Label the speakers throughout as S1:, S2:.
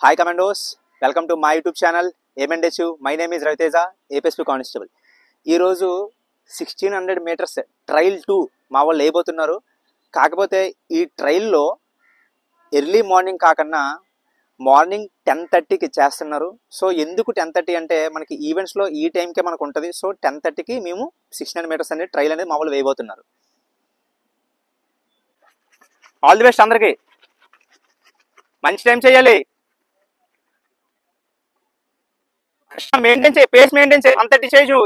S1: Hi Commandos, welcome to my YouTube channel AMNDHU. My name is Raviteja, APSP Constable. ఈ రోజు 1600 metres trial 2 మా వాళ్ళు వేయబోతున్నారు. కాకపోతే ఈ ట్రైల్లో ఎర్లీ మార్నింగ్ కాకన్నా మార్నింగ్ 10:30కి చేస్తున్నారు. సో ఎందుకు 10:30 అంటే మనకి ఈవెంట్స్లో ఈ టైంకే మనకు ఉంటుంది. సో 10:30కి మేము 1600 మీటర్స్ అనేది ట్రైల్ అనేది మా వాళ్ళు వేయబోతున్నారు. ఆల్ ది బెస్ట్ అందరికీ. మంచి టైం చేయాలి. మెయింటైన్ చేయి, పేస్ మెయింటైన్ చేయి, 1:30 చేయు.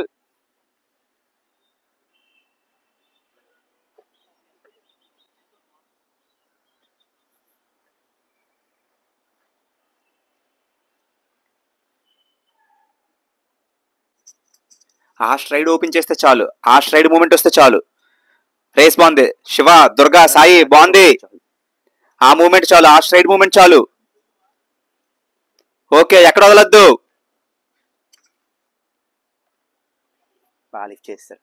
S1: ఆ స్ట్రైడ్ ఓపెన్ చేస్తే చాలు, ఆ స్ట్రైడ్ మూమెంట్ వస్తే చాలు. రేస్ బాగుంది. శివ, దుర్గా, సాయి బాగుంది. ఆ మూమెంట్ చాలు, ఆ స్ట్రైడ్ మూమెంట్ చాలు. ఓకే, ఎక్కడ వదలొద్దు. బాగా లిఫ్ట్ చేస్తారు.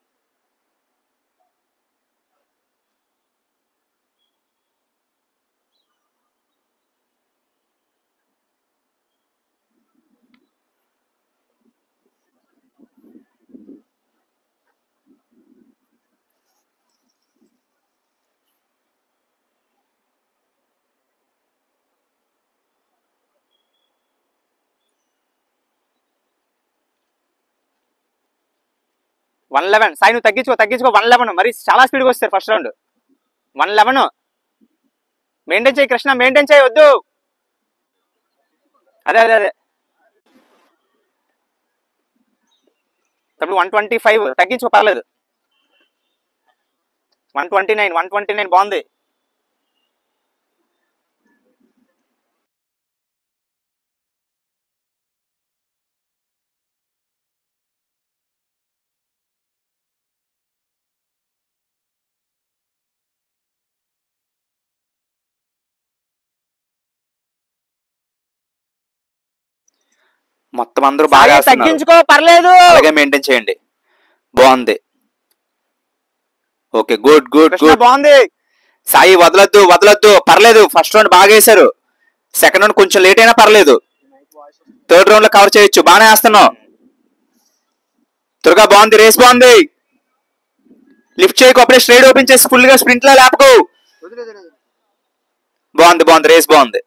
S1: వన్ 11 సాయి, నువ్వు తగ్గించుకో 111. మరి చాలా స్పీడ్గా వస్తారు ఫస్ట్ రౌండ్. 111 మెయింటైన్ చేయి కృష్ణ, మెయింటైన్ చేయి, వద్దు. అదే తప్పుడు 125 తగ్గించుకో, పర్లేదు. 129 బాగుంది. మొత్తం అందరూ బాగా తగ్గించుకో, పర్లేదు. అలాగే మెయింటైన్ చేయండి. బాగుంది. ఓకే, గుడ్ బాగుంది. సాయి వదలొద్దు, పర్లేదు. ఫస్ట్ రౌండ్ బాగా వేశారు. సెకండ్ రౌండ్ కొంచెం లేట్ అయినా పర్లేదు. థర్డ్ రౌండ్ లో కవర్ చేయొచ్చు. బాగానే వేస్తున్నావు. త్వరగా బాగుంది. రేస్ బాగుంది. లిఫ్ట్ చేయకు, అప్పుడే స్ట్రైడ్ ఓపెన్ చేసి ఫుల్ గా స్ప్రింట్ లా లేపకు. బాగుంది. రేస్ బాగుంది.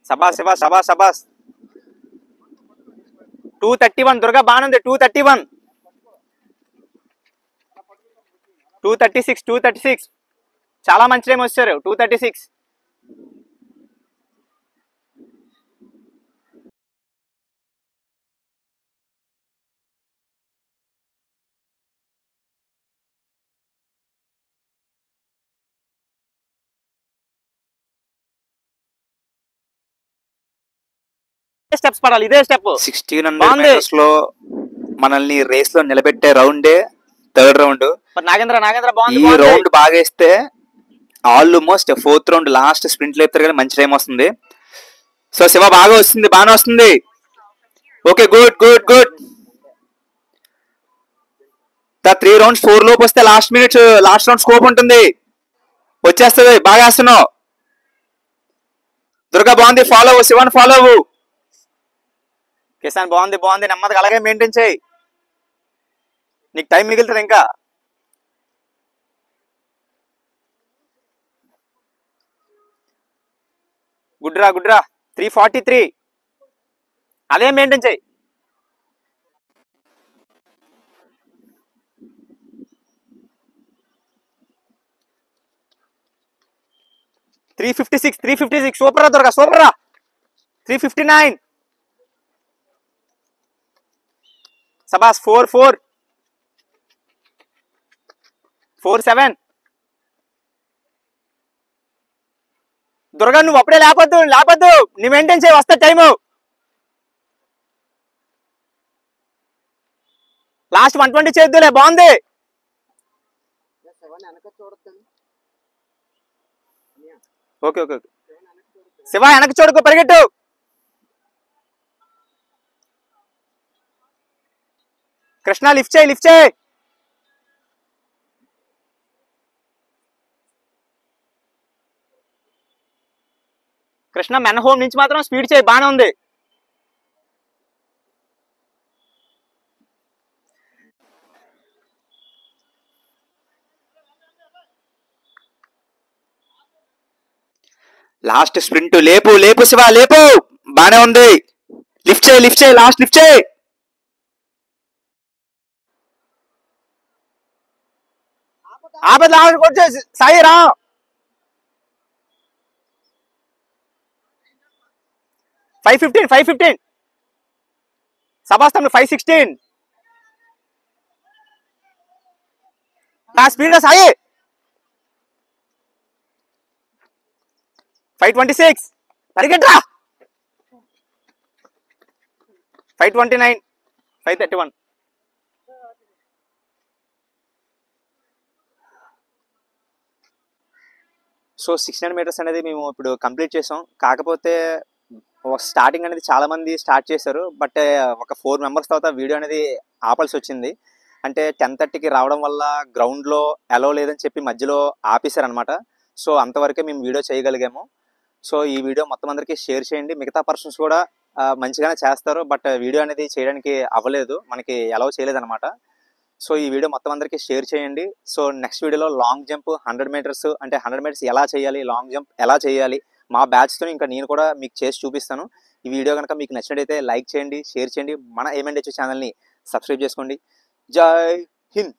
S1: సబాస్. 231 దుర్గా బాగుంది. 231, 236 చాలా మంచి టైం వచ్చారు. 236. స్టెప్స్ పడాలి, ఇదే స్టెప్. 1600 మీటర్స్ లో మనల్ని రేస్ లో నిలబెట్టే రౌండే థర్డ్ రౌండ్. నాగేంద్ర బాగుంది. ఈ రౌండ్ బాగా వేస్తే almost fourth round last sprint లేపుతారు కానీ మంచి టైం వస్తుంది. సో శివ బాగానే వస్తుంది. Okay, good. 3 రౌండ్స్ 4 లోపు వస్తే లాస్ట్ రౌండ్ స్కోప్ ఉంటుంది, వచ్చేస్తుంది. బాగా వేస్తున్నావు దుర్గా. బాగుంది. ఫాలో అవ్వు, శివన్ ఫాలో అవ్వు. కిసాన్ బాగుంది. నెమ్మదిగా అలాగే మెయింటైన్ చేయి, నీకు టైం మిగులుతుంది ఇంకా. గుడ్రా 343. అదే మెయింటైన్ చేయి. 356 సూపర్ రా దుర్గా, సూపర్ రా. 359 సబాస్. 47 దుర్గా, నువ్వు అప్పుడే లేపొద్దు. నీ మెయింటైన్ చేయి, వస్తా టైము. లాస్ట్ 120 చేద్దులే. బాగుంది. ఓకే. శివ వెనక్కి చూడకు, పరిగెట్టు. కృష్ణ లిఫ్ట్ చేయి. కృష్ణ మెన్ హోమ్ నుంచి మాత్రం స్పీడ్ చేయి, బాగానే ఉంది. లాస్ట్ స్ప్రింట్, లేపు లేపు శివ లేపు, బానే ఉంది. లిఫ్ట్ చేయి, లాస్ట్ లిఫ్ట్ చేయి. ఆపద లాస్ట్ కొట్టే సాయి రా. 5:15 సభాస్థంలో 5:16 నా స్పీడ్ సాయి. 5:26 పరిగెట్రా. 5:29 5:31. సో 600 మీటర్స్ అనేది మేము ఇప్పుడు కంప్లీట్ చేసాం. కాకపోతే స్టార్టింగ్ అనేది చాలా మంది స్టార్ట్ చేశారు, బట్ ఒక 4 మెంబర్స్ తర్వాత వీడియో అనేది ఆపాల్సి వచ్చింది. అంటే 10:30కి రావడం వల్ల గ్రౌండ్లో అలో లేదని చెప్పి మధ్యలో ఆపేశారనమాట. సో అంతవరకే మేము వీడియో చేయగలిగాము. సో ఈ వీడియో మొత్తం అందరికీ షేర్ చేయండి. మిగతా పర్సన్స్ కూడా మంచిగానే చేస్తారు, బట్ వీడియో అనేది చేయడానికి అవ్వలేదు, మనకి అలౌ చేయలేదన్నమాట. సో ఈ వీడియో మొత్తం అందరికీ షేర్ చేయండి. సో నెక్స్ట్ వీడియోలో లాంగ్ జంప్ 100 మీటర్స్ అంటే 100 మీటర్స్ ఎలా చేయాలి, లాంగ్ జంప్ ఎలా చేయాలి మా బ్యాచ్తో ఇంకా నేను కూడా మీకు చేసి చూపిస్తాను. ఈ వీడియో కనుక మీకు నచ్చినట్టయితే లైక్ చేయండి, షేర్ చేయండి, మన ఏమండొచ్చు ఛానల్ని సబ్స్క్రైబ్ చేసుకోండి. జై హింద్.